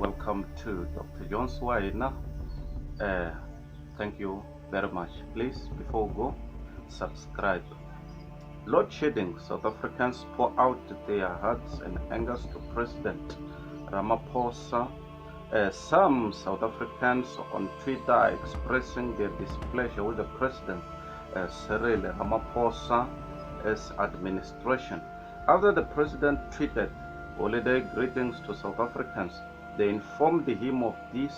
welcome to Dr. John Swaina. Uh, thank you very much. Please, before we go, subscribe. Load shedding, South Africans pour out their hearts and angers to President Ramaphosa. Some South Africans on Twitter are expressing their displeasure with the President Cyril Ramaphosa's administration. After the President tweeted holiday greetings to South Africans, they informed him of this.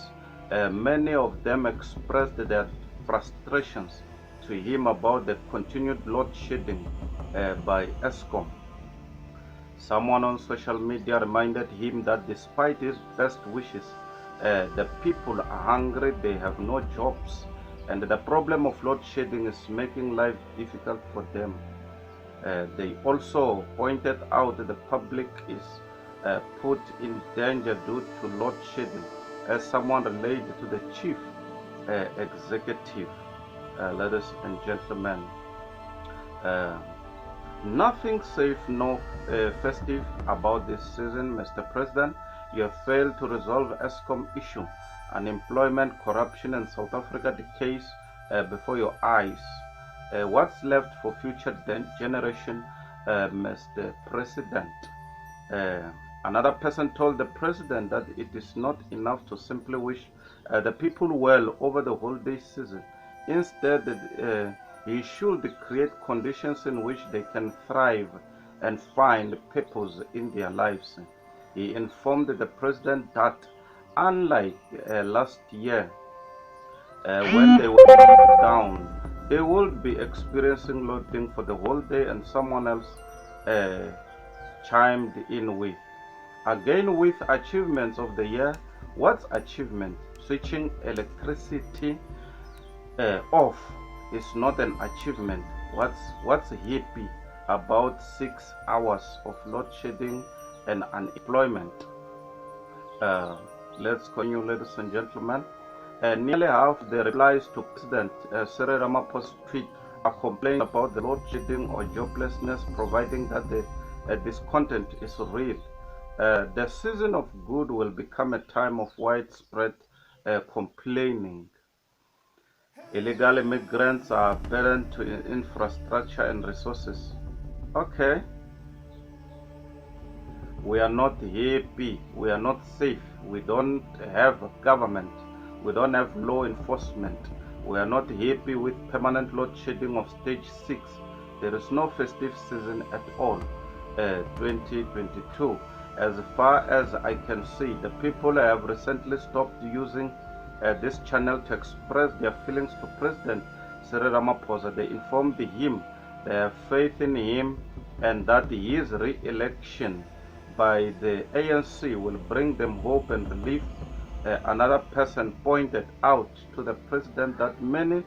Many of them expressed their frustrations to him about the continued load shedding by Eskom. Someone on social media reminded him that despite his best wishes, the people are hungry, they have no jobs, and the problem of load shedding is making life difficult for them. They also pointed out that the public is put in danger due to load shedding, as someone related to the chief executive. Ladies and gentlemen, nothing safe nor festive about this season, Mr. President. You have failed to resolve Eskom issue. Unemployment, corruption, and South Africa decays before your eyes. What's left for future generation, Mr. President? Another person told the president that it is not enough to simply wish the people well over the holiday season. Instead, he should create conditions in which they can thrive and find purpose in their lives. He informed the president that, unlike last year, when they were locked down, they will be experiencing loading for the whole day, and someone else chimed in with, again with achievements of the year. What's achievement? Switching electricity off is not an achievement. What's happy about 6 hours of load shedding and unemployment? Let's continue, ladies and gentlemen. Nearly half the replies to President Cyril Ramaphosa's tweet are complaining about the load shedding or joblessness, providing that the discontent is real. The season of good will become a time of widespread complaining. Illegal immigrants are a burden to infrastructure and resources. Okay. We are not happy. We are not safe. We don't have a government. We don't have law enforcement. We are not happy with permanent load shedding of stage 6. There is no festive season at all. 2022. As far as I can see, the people have recently stopped using this channel to express their feelings to President Cyril Ramaphosa. They informed him they have faith in him and that his re-election by the ANC will bring them hope and relief. Another person pointed out to the president that many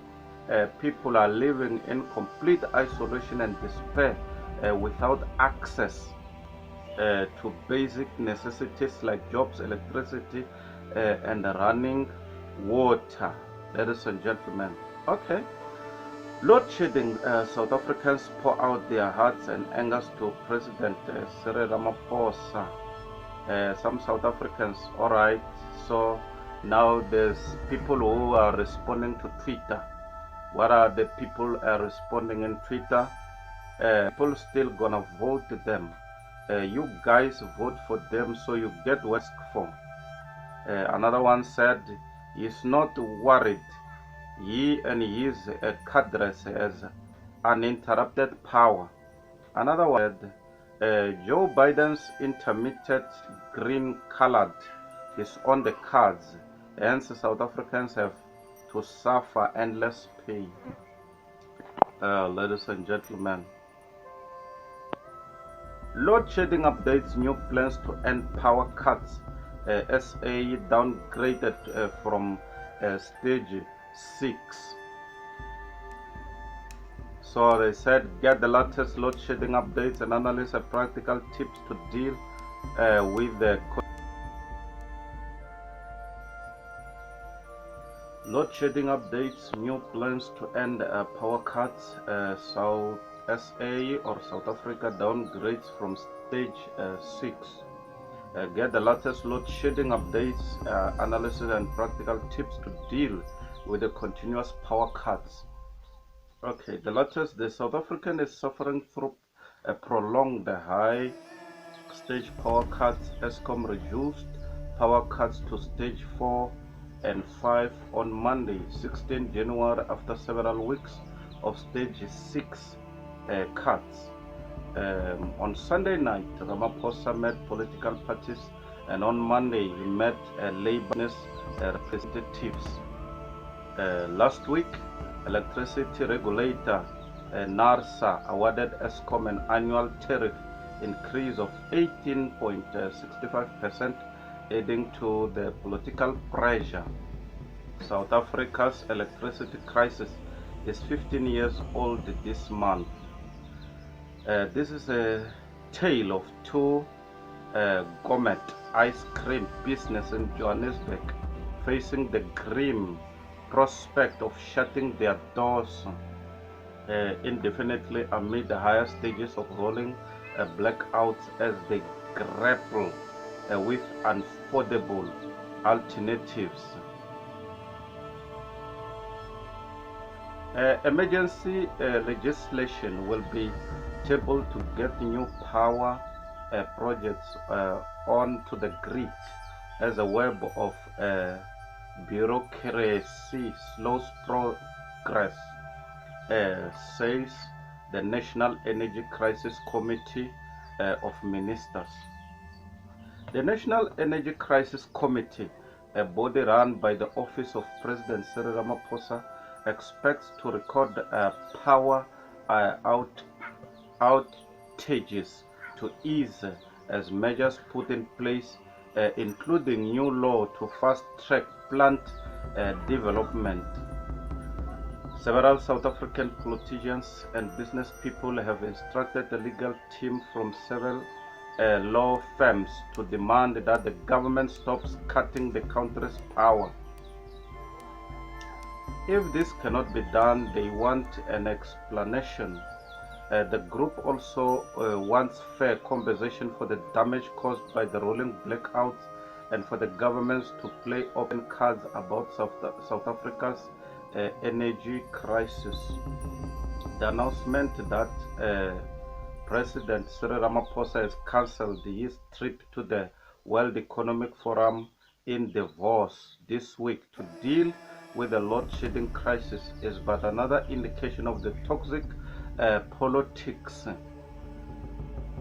people are living in complete isolation and despair without access to basic necessities like jobs, electricity, and running water. Ladies and gentlemen, okay. Load shedding, South Africans pour out their hearts and angers to President Cyril Ramaphosa. Some South Africans, alright, so now there's people who are responding to Twitter. What are the people responding in Twitter? People still gonna vote them. You guys vote for them so you get what's for. Another one said he's not worried. He and his cadres has uninterrupted power. Another one said Joe Biden's intermittent green colored is on the cards, hence South Africans have to suffer endless pain. Ladies and gentlemen, load shedding updates new plans to end power cuts. SA downgraded from stage 6. So they said get the latest load shedding updates and analyze practical tips to deal with the load shedding updates, new plans to end power cuts. South SA or South Africa downgrades from stage 6. Get the latest load shedding updates, analysis, and practical tips to deal with the continuous power cuts. Okay, the South African is suffering through a prolonged high stage power cuts. Eskom reduced power cuts to stage 4 and 5 on Monday, 16 January, after several weeks of stage 6 cuts. On Sunday night, Ramaphosa met political parties, and on Monday he met labor representatives. Last week, electricity regulator NERSA awarded Eskom an annual tariff increase of 18.65%, adding to the political pressure. South Africa's electricity crisis is 15 years old this month. This is a tale of two gourmet ice cream business in Johannesburg facing the grim prospect of shutting their doors indefinitely amid the higher stages of rolling blackouts as they grapple with unaffordable alternatives. Emergency legislation will be tabled to get new power projects onto the grid as a web of bureaucracy slows progress, says the National Energy Crisis Committee of Ministers. The National Energy Crisis Committee, a body run by the Office of President Cyril Ramaphosa, expects to record power outages to ease as measures put in place, including new law to fast-track plant development. Several South African politicians and business people have instructed the legal team from several law firms to demand that the government stops cutting the country's power. If this cannot be done, they want an explanation. The group also wants fair compensation for the damage caused by the rolling blackouts and for the governments to play open cards about South Africa's energy crisis. The announcement that President Cyril Ramaphosa has cancelled his trip to the World Economic Forum in Davos this week to deal with the load shedding crisis is but another indication of the toxic politics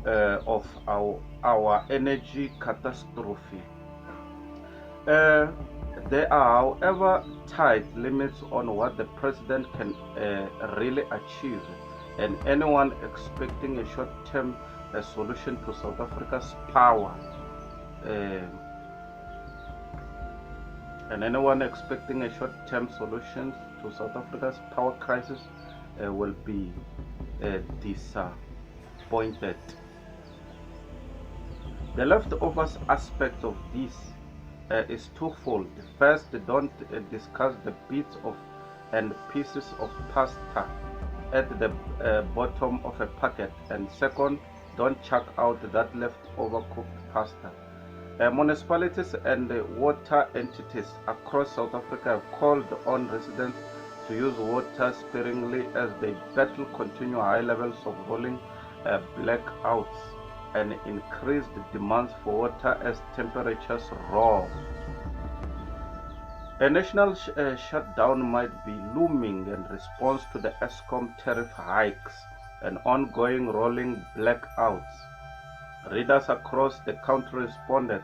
of our energy catastrophe. There are, however, tight limits on what the president can really achieve, and anyone expecting a short-term solution to South Africa's power crisis will be disappointed. The leftovers aspect of this is twofold. First, don't discuss the bits of and pieces of pasta at the bottom of a packet, and second, don't chuck out that leftover cooked pasta. Municipalities and water entities across South Africa have called on residents to use water sparingly as they battle continual high levels of rolling blackouts and increased demands for water as temperatures roar. A national shutdown might be looming in response to the Eskom tariff hikes and ongoing rolling blackouts. Readers across the country responded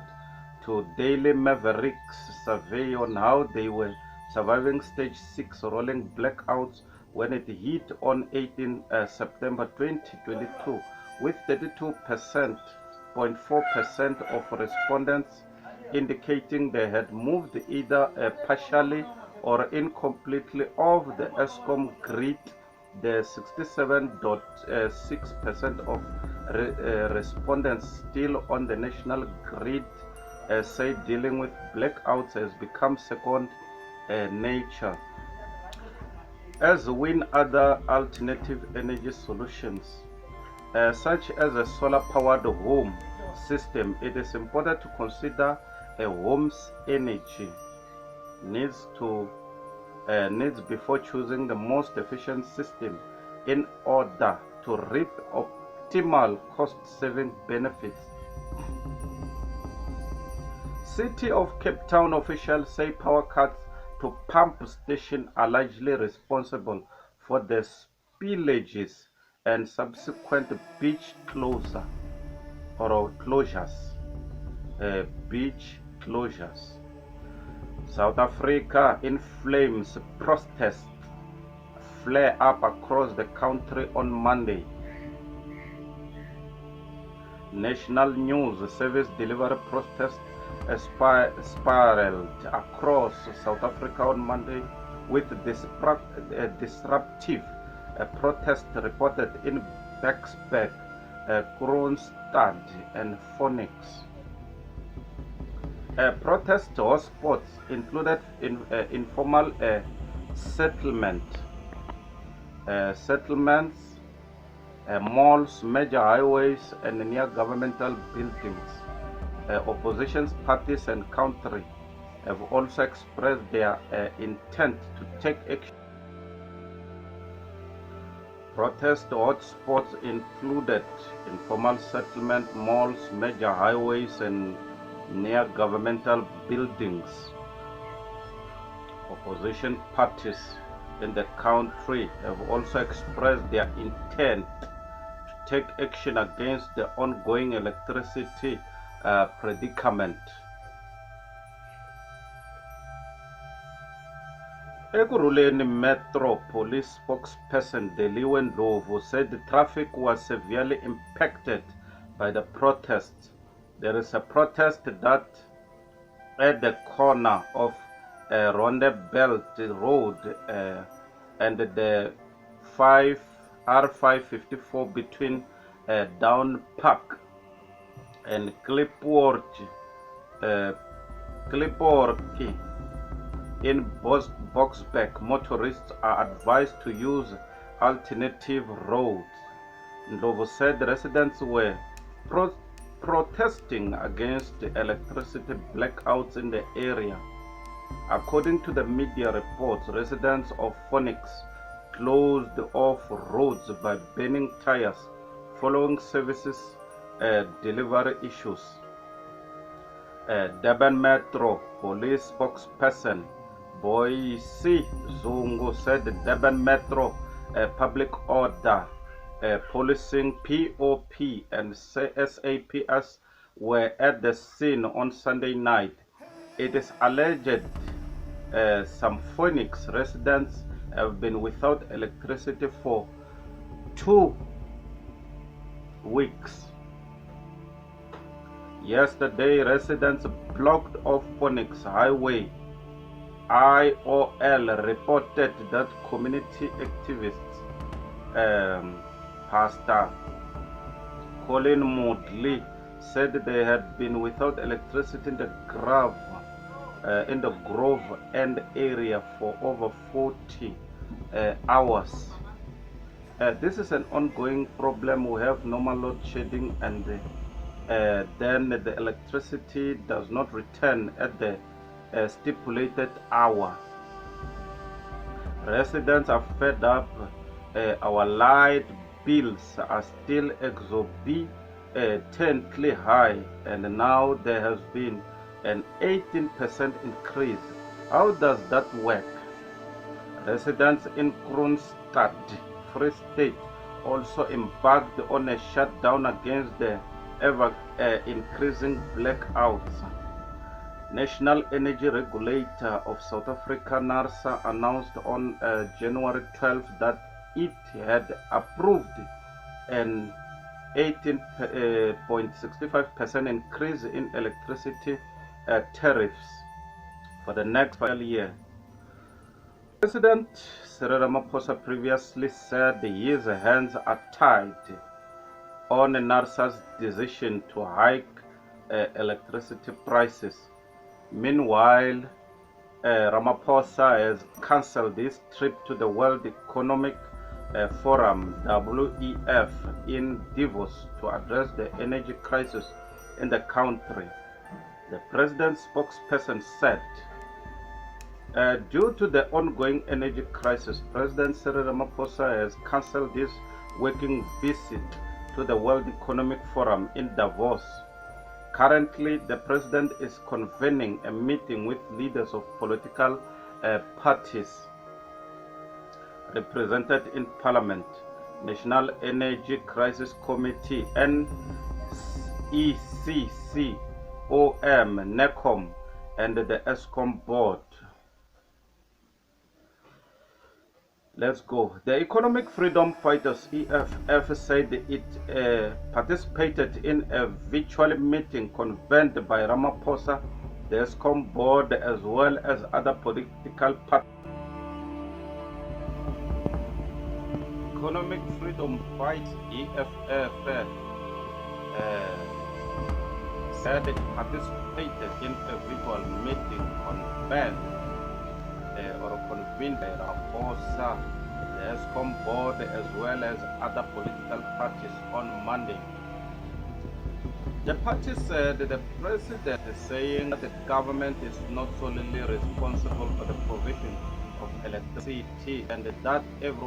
to Daily Maverick's survey on how they were surviving stage 6 rolling blackouts when it hit on 18 September 2022, with 32.4% of respondents indicating they had moved either partially or incompletely off the Eskom grid. The 67.6% of respondents still on the national grid say dealing with blackouts has become second nature. As with other alternative energy solutions, such as a solar-powered home, system, it is important to consider a home's energy needs before choosing the most efficient system in order to reap optimal cost-saving benefits. City of Cape Town officials say power cuts to pump station are largely responsible for the spillages and subsequent beach closures. South Africa in flames, protests flare up across the country on Monday. National News Service delivery protests spiraled across South Africa on Monday, with disruptive protest reported in Boksburg, Kroonstad and Phoenix. Protest hotspots included informal settlements, malls, major highways, and near governmental buildings. Opposition parties and country have also expressed their intent to take action. Protest hotspots included informal settlement, malls, major highways, and near governmental buildings. Opposition parties in the country have also expressed their intent to take action against the ongoing electricity predicament. Ekurhuleni Metro Police spokesperson Deliwe Ndlovu said the traffic was severely impacted by the protests. There is a protest that at the corner of Rondebelt Road and the R554 between Down Park and Klipporki in Boksburg. Motorists are advised to use alternative roads. Ndlovu said residents were protesting against electricity blackouts in the area. According to the media reports, residents of Phoenix closed off roads by burning tires following services delivery issues. Durban Metro Police spokesperson Boyce Zungu said the Durban Metro Public Order Policing POP and SAPS were at the scene on Sunday night. It is alleged some Phoenix residents have been without electricity for 2 weeks. Yesterday, residents blocked off Phoenix Highway. IOL reported that community activists, Pastor Colin Moodley, said they had been without electricity in the Grove End area for over 40 hours. This is an ongoing problem. We have normal load shedding, and then the electricity does not return at the stipulated hour. Residents are fed up. Our light bills are still exorbitantly high, and now there has been an 18% increase. How does that work? Residents in Kroonstad, Free State, also embarked on a shutdown against the ever-increasing blackouts. National Energy Regulator of South Africa, NERSA, announced on January 12 that it had approved an 18.65% increase in electricity tariffs for the next fiscal year. President Cyril Ramaphosa previously said his hands are tied on NERSA's decision to hike electricity prices. Meanwhile, Ramaphosa has cancelled his trip to the World Economic Forum (WEF) in Davos to address the energy crisis in the country. The president's spokesperson said, due to the ongoing energy crisis, President Cyril Ramaphosa has cancelled his working visit to the World Economic Forum in Davos. Currently, the president is convening a meeting with leaders of political parties represented in Parliament, National Energy Crisis Committee, NECC, NECOM, and the ESCOM board. Let's go. The Economic Freedom Fighters, EFF, said it participated in a virtual meeting convened by Ramaphosa, the ESCOM board, as well as other political parties. Economic Freedom Fight, EFF, said it participated in a virtual meeting convened convened by Ramaphosa, the ESCOM board, as well as other political parties on Monday. The party said the president is saying that the government is not solely responsible for the provision of electricity and that everyone